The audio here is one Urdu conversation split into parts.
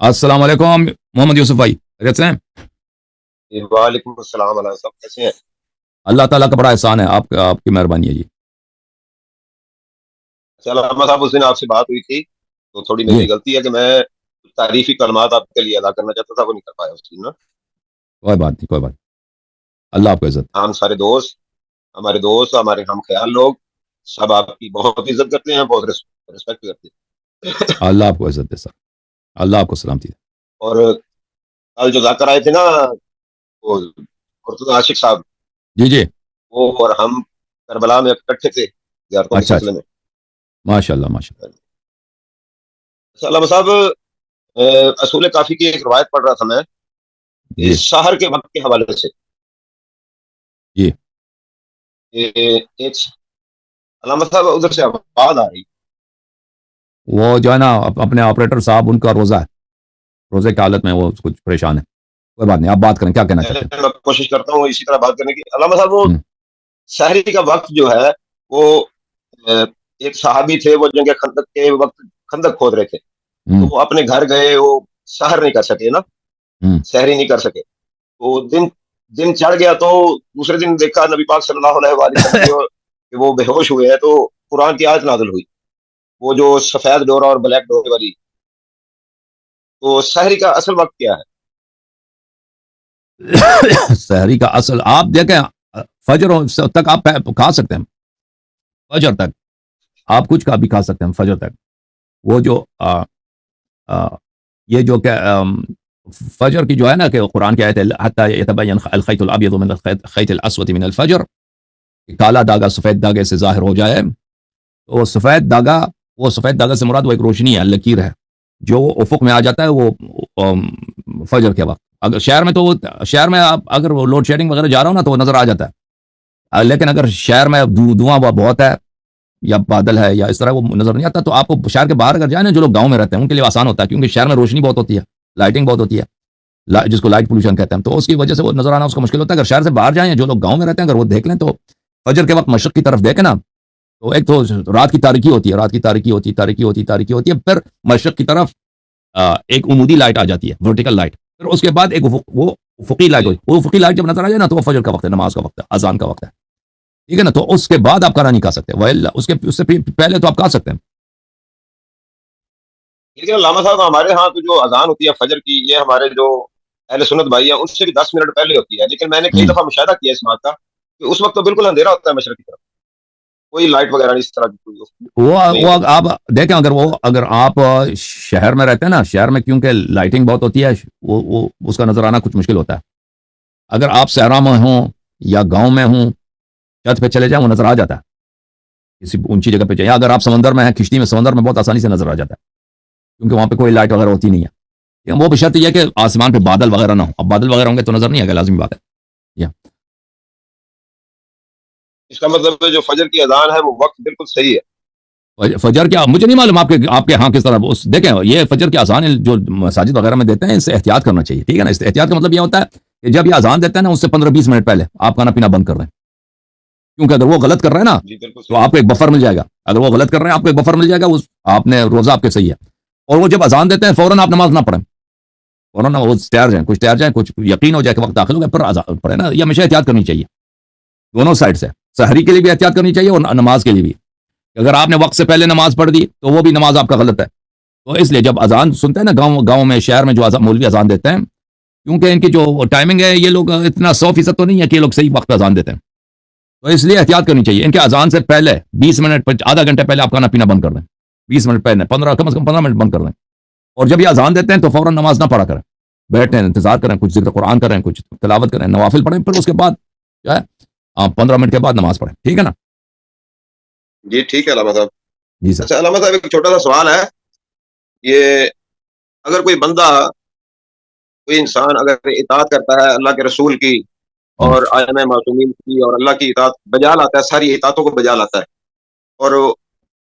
السلام علیکم محمد یوسف بھائی، خیریت سے ہیں؟ جی، وعلیکم السلام علیکم، صاحب کیسے ہیں؟ اللہ تعالیٰ کا بڑا احسان ہے، آپ کی مہربانی ہے جی۔ اچھا علامہ صاحب، اس دن آپ سے بات ہوئی تھی تو تھوڑی جی میری غلطی ہے کہ میں تعریفی کلمات آپ کے لیے ادا کرنا چاہتا تھا، وہ نہیں کر پایا اس دن نا۔ کوئی بات نہیں، کوئی بات نہیں، اللہ آپ کو عزت ہم سارے دوست، ہمارے دوست، ہمارے ہم خیال لوگ سب آپ کی بہت عزت کرتے ہیں، بہت رسپیکٹ کرتے ہیں۔ اللہ آپ کو عزت دے سر، اللہ آپ کو سلامتی دے۔ اور کل جو ذاکر آئے تھے نا، وہ قرۃ عاشق صاحب، جی جی، وہ اور ہم کربلا میں اکٹھے تھے زیارتوں کے اچھا سلسلے اچھا، میں۔ ماشاء اللہ ماشاء اچھا علامہ صاحب، اصول کافی کی ایک روایت پڑھ رہا تھا میں، اللہ۔ جی اس سحر کے وقت کے حوالے سے جی، ایک علامہ صاحب ادھر سے آواز آ رہی وہ جو ہے نا اپنے آپریٹر صاحب، ان کا روزہ ہے، روزے کی حالت میں وہ کچھ پریشان ہے۔ کوئی بات نہیں، آپ بات کریں، کیا کہنا ہے، چاہتے میں کوشش کرتا ہوں اسی طرح بات کرنے کی۔ علامہ صاحب، وہ ہیں؟ سحری کا وقت جو ہے وہ ایک صحابی تھے، وہ جنگ خندق کے وقت خندق کھود رہے تھے، تو ہوں وہ اپنے گھر گئے، وہ سحر نہیں کر سکے نا، ہوں سحری نہیں کر سکے، تو دن چڑھ گیا، تو دوسرے دن دیکھا نبی پاک صلی اللہ علیہ وآلہ وسلم کہ وہ بے ہوش ہوئے ہیں، تو قرآن کی آیت نازل ہوئی، وہ جو سفید ڈورا اور بلیک ڈورے والی۔ تو سحری کا اصل وقت کیا ہے؟ سحری کا اصل آپ دیکھیں، فجر تک آپ کھا سکتے ہیں، فجر تک آپ کچھ کا بھی کھا سکتے ہیں، فجر تک وہ جو آ، یہ جو کہ فجر کی جو ہے نا کہ قرآن کی آیت ہے حتی یتبین الخیط الابیض من الخیط الاسود من الفجر، کہ کالا داغا سفید داغے سے ظاہر ہو جائے، تو وہ سفید داغا سے مراد وہ ایک روشنی ہے، لکیر ہے، جو وہ افق میں آ جاتا ہے، وہ فجر کے وقت۔ اگر شہر میں، تو شہر میں آپ اگر وہ لوڈ شیڈنگ وغیرہ جا رہا ہو نا، تو وہ نظر آ جاتا ہے، لیکن اگر شہر میں دھواں بہت ہے یا بادل ہے یا اس طرح، وہ نظر نہیں آتا۔ تو آپ کو شہر کے باہر اگر جائیں نا، جو لوگ گاؤں میں رہتے ہیں ان کے لیے آسان ہوتا ہے، کیونکہ شہر میں روشنی بہت ہوتی ہے، لائٹنگ بہت ہوتی ہے، جس کو لائٹ پولوشن کہتے ہیں، تو اس کی وجہ سے وہ نظر آنا اس کو مشکل ہوتا ہے۔ اگر شہر سے باہر جائیں، جو لوگ گاؤں میں رہتے ہیں، اگر وہ دیکھ لیں تو فجر کے وقت مشرق کی طرف دیکھیں نا، تو ایک تو رات کی تاریکی ہوتی ہے، رات کی تاریکی ہوتی ہے، پھر مشرق کی طرف ایک عمودی لائٹ آ جاتی ہے، ورٹیکل لائٹ، پھر اس کے بعد ایک وہ افقی لائٹ ہوتی ہے، وہ افقی لائٹ جب نظر آ جائے نا، تو وہ فجر کا وقت ہے، نماز کا وقت ہے، اذان کا وقت ہے، ٹھیک ہے نا؟ تو اس کے بعد آپ کھانا نہیں کھا سکتے، اس سے پہلے تو آپ کھا سکتے ہیں۔ لیکن علامہ صاحب، ہمارے ہاں تو جو اذان ہوتی ہے فجر کی، یہ ہمارے جو اہل سنت بھائی ہیں ان سے بھی 10 منٹ پہلے ہوتی ہے، لیکن میں نے کئی ہوں دفعہ مشاہدہ کیا اس بات کا کہ اس وقت تو بالکل اندھیرا ہوتا ہے مشرق کی طرف، کوئی لائٹ وغیرہ نہیں، اس طرح کی کوئی نہیں وہ ہوتی۔ آپ دیکھیں، اگر آپ شہر میں رہتے ہیں نا، شہر میں کیونکہ لائٹنگ بہت ہوتی ہے، وہ اس کا نظر آنا کچھ مشکل ہوتا ہے۔ اگر آپ صحرا میں ہوں یا گاؤں میں ہوں، چھت پہ چلے جائیں، وہ نظر آ جاتا ہے، کسی اونچی جگہ پہ جائیں، یا اگر آپ سمندر میں ہیں، کشتی میں، سمندر میں بہت آسانی سے نظر آ جاتا ہے، کیونکہ وہاں پہ کوئی لائٹ وغیرہ ہوتی نہیں ہے۔ وہ بشرط یہ ہے کہ آسمان پہ بادل وغیرہ نہ ہو، اب بادل وغیرہ ہوں گے تو نظر نہیں آئے گا، لازمی بات ہے۔ یا اس کا مطلب ہے جو فجر کی اذان ہے وہ وقت بالکل صحیح ہے۔ فجر کیا، مجھے نہیں معلوم آپ کے ہاں کس طرح دیکھیں، یہ فجر کی اذان جو مساجد وغیرہ میں دیتے ہیں، اس سے احتیاط کرنا چاہیے، ٹھیک ہے نا؟ اس احتیاط کا مطلب یہ ہوتا ہے کہ جب یہ اذان دیتے ہیں نا، اس سے 15-20 منٹ پہلے آپ کھانا پینا بند کر رہے ہیں، کیونکہ اگر وہ غلط کر رہے ہیں نا، جی بالکل تو صحیح آپ کو ایک بفر مل جائے گا۔ اگر وہ غلط کر رہے ہیں، آپ کو ایک بفر مل جائے گا، آپ نے روزہ آپ کے صحیح ہے۔ اور وہ جب اذان دیتے ہیں، فوراً آپ نماز نہ پڑھیں، فوراً وہ تیار جائیں، کچھ یقین ہو جائے کہ وقت داخل ہو گیا، پھر اذان پڑھیں نا۔ یہ ہمیشہ احتیاط کرنی چاہیے، دونوں سائڈ سے، سحری کے لیے بھی احتیاط کرنی چاہیے اور نماز کے لیے بھی۔ اگر آپ نے وقت سے پہلے نماز پڑھ دی تو وہ بھی نماز آپ کا غلط ہے۔ تو اس لیے جب اذان سنتے ہیں نا، گاؤں میں، شہر میں جو مولوی اذان دیتے ہیں، کیونکہ ان کی جو ٹائمنگ ہے، یہ لوگ اتنا 100% تو نہیں ہے کہ یہ لوگ صحیح وقت پہ اذان دیتے ہیں، تو اس لیے احتیاط کرنی چاہیے۔ ان کے اذان سے پہلے 20 منٹ، آدھا گھنٹے پہلے آپ کھانا پینا بند کر دیں، 20 منٹ پہلے، 15، کم از کم 15 منٹ بند کر دیں، اور جب یہ اذان دیتے ہیں تو فوراً نماز نہ پڑھا کریں، بیٹھیں، انتظار کریں، کچھ ذکر قرآن کریں، کچھ تلاوت کریں، نوافل پڑھیں، پھر اس کے بعد جو ہے آپ 15 منٹ کے بعد نماز پڑھیں، ٹھیک ہے نا؟ جی ٹھیک ہے علامہ صاحب۔ جی سر۔ اچھا علامہ صاحب، ایک چھوٹا سا سوال ہے، یہ اگر کوئی بندہ، کوئی انسان اگر اطاعت کرتا ہے اللہ کے رسول کی اور ائمہ معصومین کی اور اللہ کی اطاعت بجا لاتا ہے، ساری اطاعتوں کو بجا لاتا ہے، اور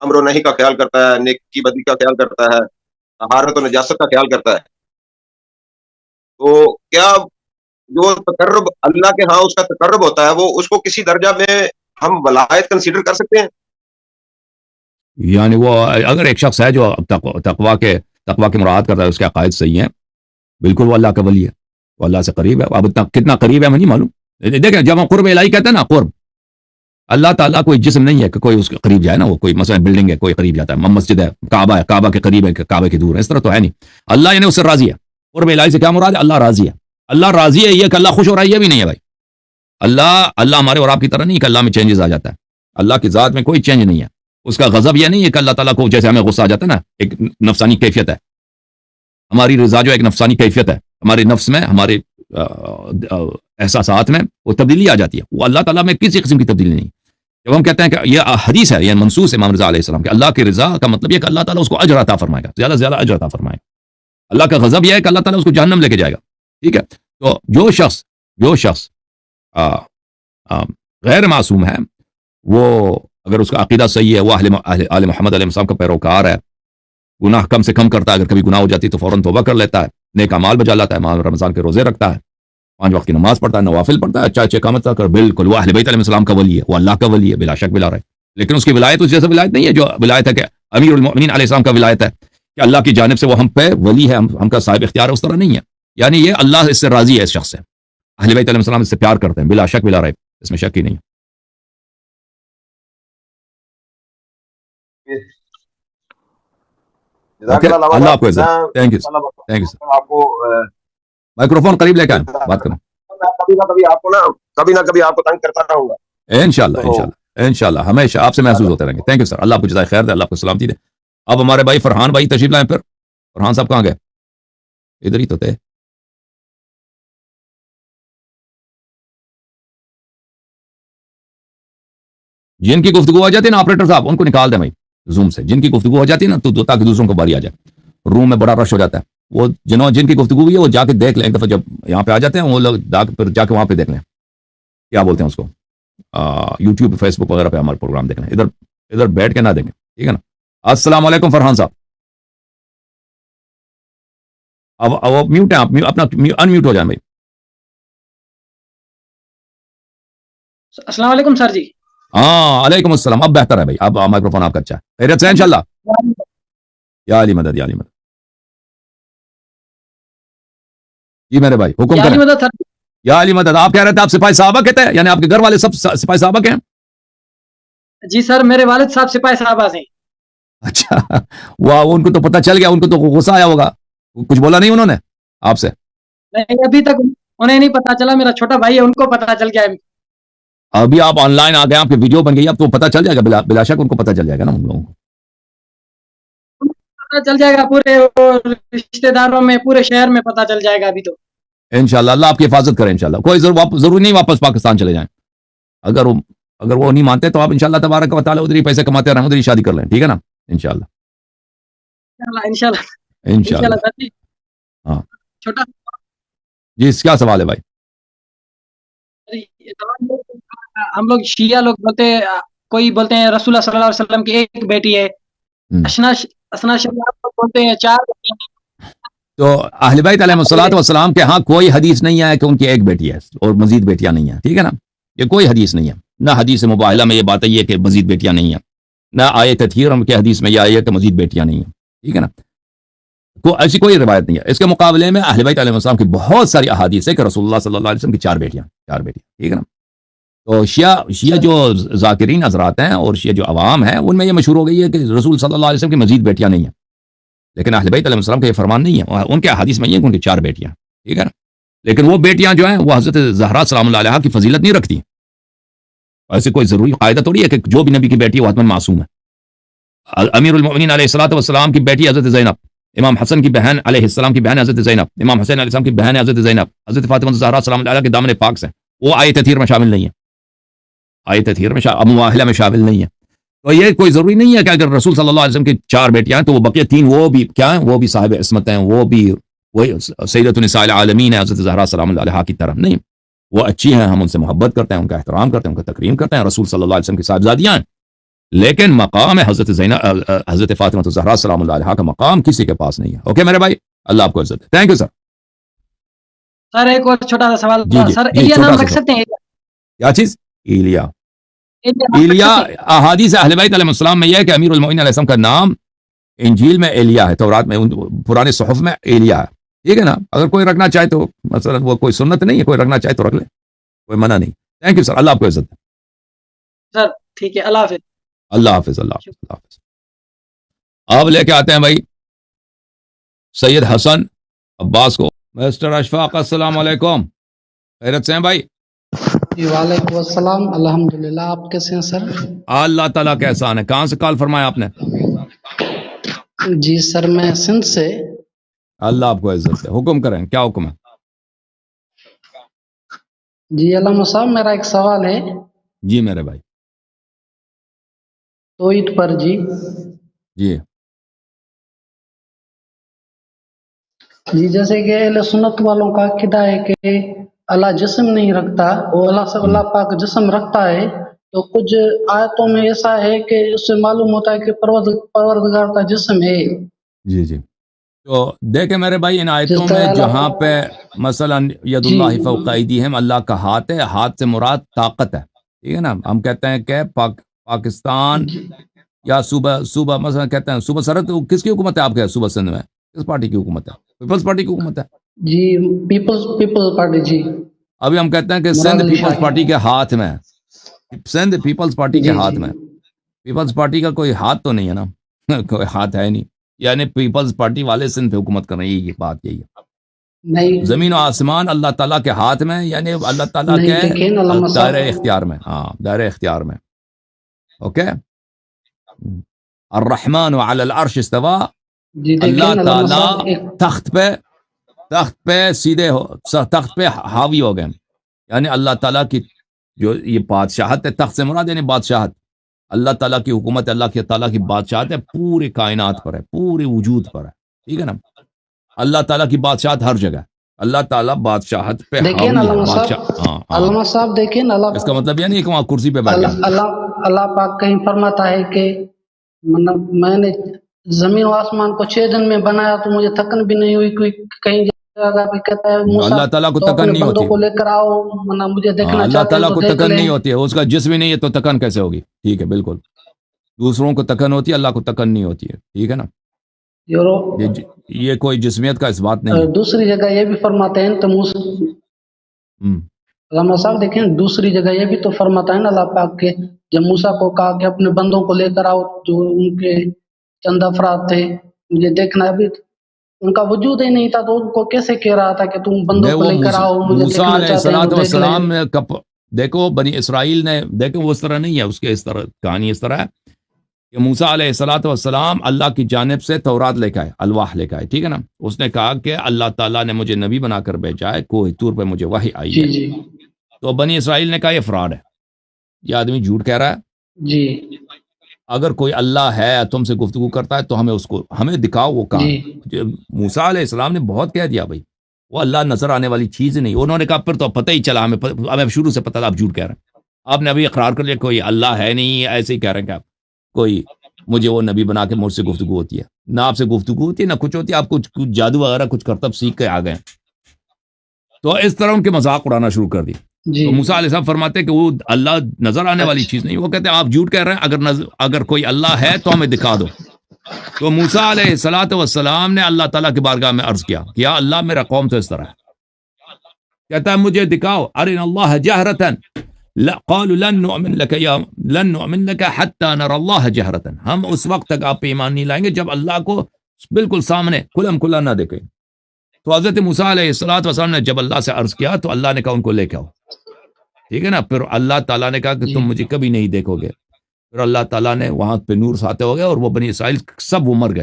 امر و نہی کا خیال کرتا ہے، نیکی بدی کا خیال کرتا ہے، طہارت و نجاست کا خیال کرتا ہے، تو کیا جو تقرب اللہ کے ہاں اس کا تقرب ہوتا ہے، وہ اس کو کسی درجہ میں ہم ولایت کنسیڈر کر سکتے ہیں؟ یعنی وہ اگر ایک شخص ہے جو تقوا کے تقوی کی مراعات کرتا ہے، اس کے عقائد صحیح ہیں، بالکل وہ اللہ کا ولی ہے، وہ اللہ سے قریب ہے. اب اتنا کتنا قریب ہے ہمیں نہیں معلوم. دیکھیں جب ہم قرب الہی کہتے ہیں نا، قرب، اللہ تعالیٰ کوئی جسم نہیں ہے کہ کوئی اس کے قریب جائے نا. وہ کوئی مثلا بلڈنگ ہے، کوئی قریب جاتا ہے، مسجد ہے، کعبہ ہے، کعبہ کے قریب ہے کہ کعبہ کے دور ہے، اس طرح تو ہے نہیں. اللہ یعنی اس سے راضی ہے. قرب الہی سے کیا مراد ہے؟ اللہ راضی ہے. اللہ راضی ہے، یہ کہ اللہ خوش ہو رہا ہے یہ بھی نہیں ہے بھائی. اللہ ہمارے اور آپ کی طرح نہیں کہ اللہ میں چینجز آ جاتا ہے. اللہ کی ذات میں کوئی چینج نہیں ہے. اس کا غضب یہ نہیں ہے کہ اللہ تعالیٰ کو جیسے ہمیں غصہ آ جاتا ہے نا، ایک نفسانی کیفیت ہے. ہماری رضا جو ایک نفسانی کیفیت ہے، ہمارے نفس میں، ہمارے احساسات میں وہ تبدیلی آ جاتی ہے. وہ اللہ تعالیٰ میں کسی قسم کی تبدیلی نہیں. جب ہم کہتے ہیں کہ یہ حدیث ہے، یہ منصوص ہے امام رضا علیہ السلام کہ اللہ کی رضا کا مطلب یہ کہ اللہ تعالیٰ اس کو اجر عطا فرمائے گا، زیادہ سے زیادہ اجر عطا فرمائے گا. اللہ کا غضب یہ ہے کہ اللہ تعالیٰ اس کو جہنم لے کے جائے گا. ٹھیک ہے. تو جو شخص غیر معصوم ہے، وہ اگر اس کا عقیدہ صحیح ہے، وہ آل محمد علیہ السلام کا پیروکار ہے، گناہ کم سے کم کرتا ہے، اگر کبھی گناہ ہو جاتی تو فوراً توبہ کر لیتا ہے، نیک اعمال بجا لاتا ہے، ماہ رمضان کے روزے رکھتا ہے، 5 وقت کی نماز پڑھتا ہے، نوافل پڑھتا ہے، اچھا اقامت کر، بالکل وہ اہل بیت علیہ السلام کا ولی ہے، وہ اللہ کا ولی ہے بلا شک بلا رہے. لیکن اس کی ولایت اس جیسا ولایت نہیں ہے جو ولایت ہے کہ امیر المؤمنین علیہ السلام کا ولایت ہے کہ اللہ کی جانب سے وہ ہم پہ ولی ہے، ہم کا صاحب اختیار ہے، اس طرح نہیں ہے. یعنی یہ اللہ اس سے راضی ہے، اس شخص سے. اہل بیت علیہ السلام اس سے پیار کرتے ہیں بلا شک بلا رہے، اس میں شک ہی نہیں. اللہ آپ کو عزت. Thank you sir. آپ کو مائکروفون قریب لے کے آئیں، بات کریں. کبھی نہ کبھی آپ کو تنگ کرتا رہوں گا انشاءاللہ ہمیشہ آپ سے محسوس ہوتے رہیں گے. Thank you sir. اللہ آپ کو جزائے خیر دے، اللہ آپ کو سلامتی دے. اب ہمارے بھائی فرحان بھائی تشریف لائیں. پھر فرحان صاحب کہاں گئے؟ ادھر ہی تو تھے. جن کی گفتگو ہو جاتی ہے نا آپریٹر صاحب، ان کو نکال دیں بھائی زوم سے. جن کی گفتگو ہو جاتی ہے نا تو تاکہ دوسروں کو باری آ جائے. روم میں بڑا رش ہو جاتا ہے. وہ جن کی گفتگو ہوئی ہے وہ جا کے دیکھ لیں ایک دفعہ. جب یہاں پہ آ جاتے ہیں وہ لوگ پھر جا کے وہاں پہ دیکھ لیں، کیا بولتے ہیں اس کو، یوٹیوب فیس بک وغیرہ پہ ہمارے پروگرام دیکھ لیں. ادھر بیٹھ کے نہ دیکھیں. ٹھیک ہے نا. السلام علیکم فرحان صاحب. اب میوٹ ہیں آپ، اپنا انمیوٹ ہو جائیں بھائی. السلام علیکم سر جی. ہاں علیکم السلام. اب بہتر ہے بھائی، اب مائکروفون آپ کا اچھا ہے. خیریت سے انشاءاللہ. یا علی مدد یا علی مدد. جی میرے بھائی حکم کریں. یا علی مدد. آپ کہہ رہے تھے آپ سپاہی صحابہ کے تھے، یعنی آپ کے گھر والے سب سپاہی صحابہ کے ہیں؟ جی سر، میرے والد صاحب سپاہی صحابہ سے. اچھا واہ، ان کو تو پتہ چل گیا، ان کو تو غصہ آیا ہوگا. کچھ بولا نہیں انہوں نے آپ سے؟ نہیں، ابھی تک انہیں نہیں پتا چلا. میرا چھوٹا بھائی ہے، ان کو پتا چل گیا. ابھی آپ آن لائن آ گئے، آپ کی ویڈیو بن گئی، اب تو پتہ چل جائے گا بلا شک. ان کو پتہ چل جائے گا نا، ان لوگوں کو پتا چل جائے گا. پورے رشتہ داروں میں، پورے شہر میں پتا چل جائے گا ابھی تو. انشاءاللہ اللہ آپ کی حفاظت کرے. انشاءاللہ کوئی ضروری نہیں واپس پاکستان چلے جائیں. اگر وہ نہیں مانتے تو آپ انشاءاللہ تبارک و تعالی ادھر ہی پیسے کماتے رہیں، ادھر ہی شادی کر لیں. ٹھیک ہے نا. انشاءاللہ ہاں. چھوٹا جی کیا سوال ہے بھائی؟ ہم لوگ شیعہ لوگ کوئی بولتے ہیں رسول اللہ صلی اللہ علیہ وسلم کی ایک بیٹی ہے. اسنا شریعہ بولتے ہیں 4 بیٹی ہیں. تو اہل بیت علیہ الصلوۃ والسلام کے ہاں کوئی حدیث نہیں ہے کہ ان کی ایک بیٹی ہے اور مزید بیٹیاں نہیں ہیں. ٹھیک ہے نا. یہ کوئی حدیث نہیں ہے. نہ حدیث مباہلہ میں یہ بات ہے کہ مزید بیٹیاں نہیں ہیں، نہ آیت تطہیر کے حدیث میں یہ آئی ہے کہ مزید بیٹیاں نہیں ہیں. ٹھیک ہے نا. ایسی کوئی روایت نہیں ہے. اس کے مقابلے میں اہل بیت علیہ السلام کی بہت ساری احادیث ہے کہ رسول اللہ صلی اللہ علیہ وسلم کی 4 بیٹیاں. ٹھیک ہے نا. تو شیعہ جو ذاکرین حضرات ہیں اور شیعہ جو عوام ہیں، ان میں یہ مشہور ہو گئی ہے کہ رسول صلی اللہ علیہ وسلم کی مزید بیٹیاں نہیں ہیں. لیکن اہل بیت علیہ السلام کا یہ فرمان نہیں ہے. ان کے احادیث میں یہ ہے کہ ان کی 4 بیٹیاں. ٹھیک ہے نا. لیکن وہ بیٹیاں جو ہیں وہ حضرت زہرا سلام اللہ علیہا کی فضیلت نہیں رکھتی. ایسے کوئی ضروری قاعدہ تھوڑی ہے کہ جو بھی نبی کی بیٹی ہے وہ حتماً معصوم ہے. امیر المؤمنین علیہ الصلوۃ والسلام کی بیٹی حضرت زینب، امام حسن کی بہن علیہ السلام کی بہن حضرت زینب، امام حسین علیہ السلام کی بہن حضرت زینب، حضرت فاطمہ زہرا سلام اللہ علیہا کے دامن پاک سے، وہ آیت تطہیر میں شامل نہیں ہے. آیت تطہیر میں مواہلہ میں شامل نہیں ہے. تو یہ کوئی ضروری نہیں ہے کہ اگر رسول صلی اللہ علیہ وسلم کی 4 بیٹیاں ہیں تو وہ بقیہ 3 وہ بھی کیا ہیں، وہ بھی صاحب عصمت ہیں، وہ بھی وہی سیدۃ النساء العالمین ہے حضرت زہرا سلام اللہ علیہا کی طرح. نہیں، وہ اچھی ہیں، ہم ان سے محبت کرتے ہیں، ان کا احترام کرتے ہیں، ان کا تکریم کرتے ہیں. رسول صلی اللہ علیہ وسلم کی صاحبزادیاں ہیں، لیکن مقام ہے حضرت فاطمہ زہرا سلام اللہ علیہا کا مقام کسی کے پاس نہیں ہے. اوکے میرے بھائی، اللہ آپ کو عزت دے. Thank you sir. سر ایک اور چھوٹا سا سوال. سر جی ایلیا نام رکھ سکتے ہیں؟ کیا چیز؟ ایلیا احادیث اہل بیت علیہ السلام میں یہ ہے کہ امیر المؤمنین علیہ السلام کا نام انجیل میں ایلیا ہے، تورات میں پرانے صحف میں ایلیا ہے، ٹھیک ہے نا. اگر کوئی رکھنا چاہے تو مثلا وہ کوئی سنت نہیں ہے، کوئی رکھنا چاہے تو رکھ لے، کوئی منع نہیں. تھینک یو سر، اللہ آپ کو عزت دے. سر ٹھیک ہے، اللہ حافظ. اللہ حافظ. اللہ حافظ. اللہ حافظ. آپ لے کے آتے ہیں بھائی سید حسن عباس کو. مسٹر اشفاق السلام علیکم، خیرت سے ہیں بھائی؟ جی وعلیکم السلام، الحمدللہ. آپ کیسے ہیں سر؟ اللہ تعالیٰ کا احسان ہے. کہاں سے کال فرمایا آپ نے؟ جی سر میں سندھ سے. اللہ آپ کو عزت دے. حکم کریں، کیا حکم ہے؟ جی علامہ صاحب میرا ایک سوال ہے جی میرے بھائی. توحید پر. جی جی جی جیسے کہ اہل سنت والوں کا عقیدہ ہے کہ اللہ جسم نہیں رکھتا، وہ اللہ پاک جسم رکھتا ہے. تو کچھ آیتوں میں ایسا ہے کہ اس سے معلوم ہوتا ہے کہ پروردگار کا جسم ہے. جی جی. تو دیکھیں میرے بھائی، ان آیتوں جس میں طرح جہاں پہ مثلا ید جی اللہ فوق ایدیہم، اللہ کا ہاتھ ہے، ہاتھ سے مراد طاقت ہے، ٹھیک ہے نا. ہم کہتے ہیں کہ پاکستان جی یا صوبہ مثلا کہتے ہیں صوبہ سرحد، کس کی حکومت ہے آپ کے صوبہ سندھ میں؟ کس پارٹی کی حکومت ہے؟ پیپلز پارٹی کی حکومت ہے. جی پیپلز پارٹی. جی ابھی ہم کہتے ہیں کہ مراد سندھ علی پیپلز شاہ پارٹی کے ہاتھ میں ہے، سندھ پیپلز پارٹی کے جی ہاتھ جی میں. پیپلز پارٹی کا کوئی ہاتھ تو نہیں ہے نا کوئی ہاتھ ہے نہیں، یعنی پیپلز پارٹی والے سندھ پہ حکومت کر رہے ہیں، یہ بات یہی ہے. نہیں زمین و آسمان اللہ تعالیٰ کے ہاتھ میں، یعنی اللہ تعالیٰ کے نہیں دیکھیں علامہ دائرہ صاحب. اختیار میں. ہاں دائرہ اختیار میں. اوکے. الرحمن علی العرش استوا. جی دیکھیں اللہ علامہ صاحب ایک تعالیٰ تخت پہ سیدھے تخت پہ حاوی ہو گئے، یعنی اللہ تعالیٰ کی جو یہ بادشاہت ہے، تخت سے مراد یعنی بادشاہت، اللہ تعالیٰ کی حکومت، اللہ تعالیٰ کی بادشاہت ہے، پوری کائنات پر ہے، پورے وجود پر ہے، ٹھیک ہے نا. اللہ تعالیٰ کی بادشاہت ہر جگہ، اللہ تعالیٰ بادشاہت پہ دیکھیں حاوی ہے. علامہ بادشاہ صاحب. ہاں ہاں. علامہ صاحب دیکھیں اس کا مطلب یہ نہیں کہ وہاں کرسی پہ بیٹھ گئے. اللہ پاک کہیں فرماتا ہے کہ میں نے زمین و آسمان کو 6 دن میں بنایا تو مجھے تھکن بھی نہیں ہوئی. کوئی کہیں جگہ پہ کہتا ہے موسیٰ اللہ تعالیٰ کو تو تکن اپنے نہیں بندوں ہوتی. کو لے کر آؤ، مجھے دیکھنا اللہ چاہتے ہیں تعالیٰ تو کو دیکھ تکن لیں. نہیں ہوتی ہے، اس کا جسم ہی نہیں ہے تو تکن کیسے ہوگی؟ ٹھیک ہے بالکل. دوسروں کو تکن ہوتی ہے، اللہ کو تکن نہیں ہوتی ہے، ٹھیک ہے نا. یہ کوئی جسمیت کا اس بات نہیں ہے. دوسری جگہ یہ بھی فرماتے ہیں تو علامہ صاحب دیکھیں دوسری جگہ یہ بھی تو فرماتا ہے نا اللہ پاک کے، جب موسیٰ کو کہا کہ اپنے بندوں کو لے کر آؤ جو ان کے چند افراد تھے، مجھے دیکھنا بھی ان کا وجود ہی نہیں تھا تو ان کو کیسے کہہ رہا تھا کہ تم بندوں کو لے کر آؤ، مجھے موسیٰ دیکھنا علیہ چاہتے ہیں تو دیکھ لیں. السلام نے دیکھو بنی اسرائیل نے، دیکھو وہ اس طرح نہیں ہے، اس کے اس طرح کہانی اس طرح ہے کہ موسیٰ علیہ السلام اللہ کی جانب سے تورات لے کے آئے، الواح لے کے آئے، ٹھیک ہے نا. اس نے کہا کہ اللہ تعالیٰ نے مجھے نبی بنا کر بھیجا ہے، کوہ طور پہ مجھے وحی آئی جی ہے. جی تو بنی اسرائیل نے کہا یہ فراڈ ہے، یہ آدمی جھوٹ کہہ رہا ہے. جی اگر کوئی اللہ ہے تم سے گفتگو کرتا ہے تو ہمیں دکھاؤ وہ کہاں ہے. موسیٰ علیہ السلام نے بہت کہہ دیا بھائی، وہ اللہ نظر آنے والی چیز نہیں. انہوں نے کہا پھر تو پتہ ہی چلا، ہمیں شروع سے پتہ تھا آپ جھوٹ کہہ رہے ہیں. آپ نے ابھی اقرار کر لیا کوئی اللہ ہے نہیں، ایسے ہی کہہ رہے ہیں کہ آپ کوئی مجھے وہ نبی بنا کے مجھ سے گفتگو ہوتی ہے. نہ آپ سے گفتگو ہوتی ہے نہ کچھ ہوتی ہے، آپ کچھ جادو وغیرہ کچھ کرتب سیکھ کے آ گئے. تو اس طرح ان کے مذاق اڑانا شروع کر دی. جی تو موسیٰ علیہ السلام فرماتے ہیں کہ وہ اللہ نظر آنے والی چیز نہیں. وہ کہتے ہیں آپ جھوٹ کہہ رہے ہیں، اگر کوئی اللہ ہے تو ہمیں دکھا دو. تو موسیٰ علیہ السلام نے اللہ تعالیٰ کی بارگاہ میں عرض کیا کہ یا اللہ میرا قوم تو اس طرح ہے. کہتا ہے مجھے دکھاؤ. ارنا اللہ جہرتاً قالوا لن نؤمن لك حتى نرى الله جہرتاً. ہم اس وقت تک آپ پہ ایمان نہیں لائیں گے جب اللہ کو بالکل سامنے کھلم کھلا نہ دیکھیں. تو حضرت موسیٰ علیہ السلام نے جب اللہ سے عرض کیا تو اللہ نے کہا ان کو لے کے آؤ، ٹھیک ہے نا. پھر اللہ تعالیٰ نے کہا کہ تم مجھے کبھی نہیں دیکھو گے. پھر اللہ تعالیٰ نے وہاں پہ نور ساتے ہو گئے اور وہ بنی اسرائیل سب وہ مر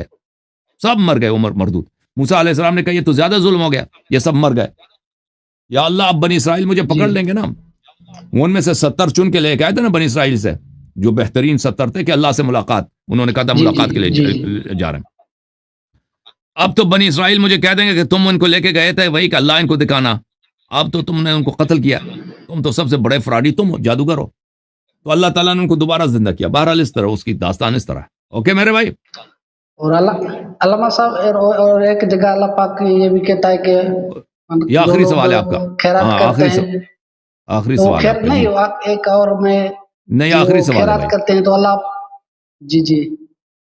گئے عمر مردود. موسیٰ علیہ السلام نے کہا یہ تو زیادہ ظلم ہو گیا، یہ سب مر گئے. یا اللہ اب بنی اسرائیل مجھے پکڑ لیں گے نا. ان میں سے 70 چن کے لے کے آئے تھے نا بنی اسرائیل سے، جو بہترین 70 تھے کہ اللہ سے ملاقات، انہوں نے کہا تھا ملاقات کے لیے جا رہے ہیں. اب تو بنی اسرائیل مجھے کہہ دیں گے کہ تم ان کو لے کے گئے تھے وہی کہ اللہ ان کو دکھانا، اب تو تم نے ان کو قتل کیا، تم تو سب سے بڑے فراڈی تم جادوگر ہو. تو اللہ تعالیٰ نے ان کو دوبارہ زندہ کیا. بہرحال اس طرح اس کی داستان اس طرح ہے. اوکے میرے بھائی. اور علامہ صاحب اور ایک جگہ اللہ پاک یہ بھی کہتا ہے کہ یہ آخری سوال ہے آپ کا. خیرات کرتے ہیں، آخری سوال ہے نہیں ایک اور میں نہیں آخری سوال خیرات کرتے ہیں تو اللہ. جی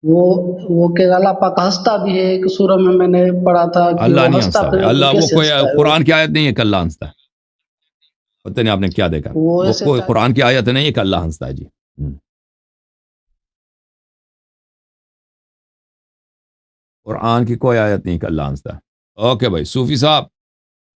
وہ کہ اللہ پاک ہنستا بھی ہے، ایک سورہ میں نے پڑھا تھا کہ اللہ وہ نہیں ہنستا ہنستا پھر ہے، اللہ وہ کیسے کوئی ہنستا ہے قرآن کی آیت نہیں ہے کہ اللہ ہنستا ہے، پتہ نہیں آپ نے کیا دیکھا، وہ وہ ایسے کوئی قرآن کی آیت نہیں ہے کہ اللہ ہنستا ہے جی. قرآن کی کوئی آیت نہیں کہ اللہ ہنستا ہے. اوکے بھائی صوفی صاحب